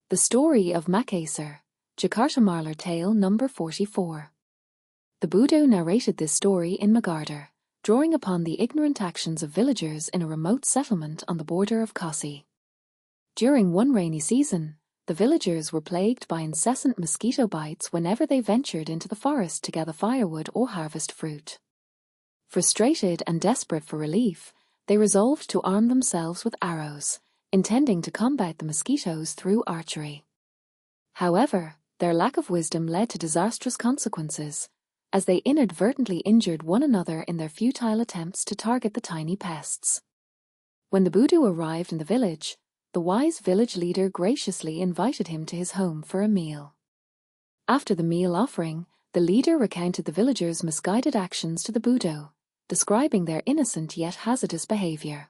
The Story of Makasa, Jakartamala Tale number 44. The Buddha narrated this story in Magadha, drawing upon the ignorant actions of villagers in a remote settlement on the border of Kasi. During one rainy season, the villagers were plagued by incessant mosquito bites whenever they ventured into the forest to gather firewood or harvest fruit. Frustrated and desperate for relief, they resolved to arm themselves with arrows, intending to combat the mosquitoes through archery. However, their lack of wisdom led to disastrous consequences, as they inadvertently injured one another in their futile attempts to target the tiny pests. When the Buddha arrived in the village, the wise village leader graciously invited him to his home for a meal. After the meal offering, the leader recounted the villagers' misguided actions to the Buddha, describing their innocent yet hazardous behavior.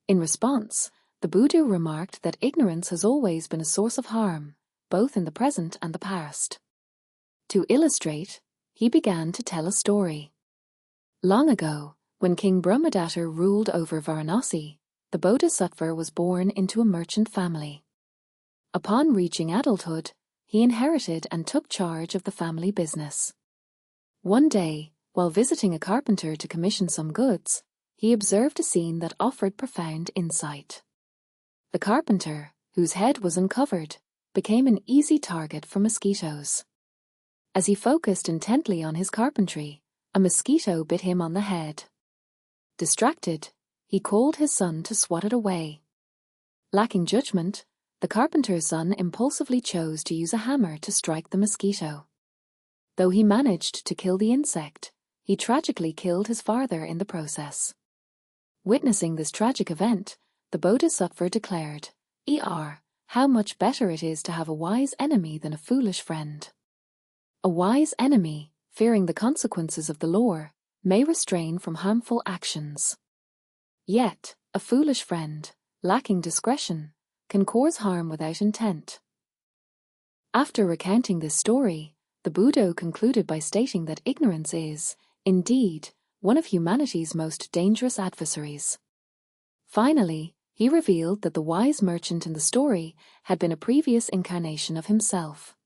In response, the Buddha remarked that ignorance has always been a source of harm, both in the present and the past. To illustrate, he began to tell a story. Long ago, when King Brahmadatta ruled over Varanasi, the Bodhisattva was born into a merchant family. Upon reaching adulthood, he inherited and took charge of the family business. One day, while visiting a carpenter to commission some goods, he observed a scene that offered profound insight. The carpenter, whose head was uncovered, became an easy target for mosquitoes. As he focused intently on his carpentry, a mosquito bit him on the head. Distracted, he called his son to swat it away. Lacking judgment, the carpenter's son impulsively chose to use a hammer to strike the mosquito. Though he managed to kill the insect, he tragically killed his father in the process. Witnessing this tragic event, the Bodhisattva declared, How much better it is to have a wise enemy than a foolish friend. A wise enemy, fearing the consequences of the law, may restrain from harmful actions. Yet, a foolish friend, lacking discretion, can cause harm without intent. After recounting this story, the Buddha concluded by stating that ignorance is, indeed, one of humanity's most dangerous adversaries. Finally, he revealed that the wise merchant in the story had been a previous incarnation of himself.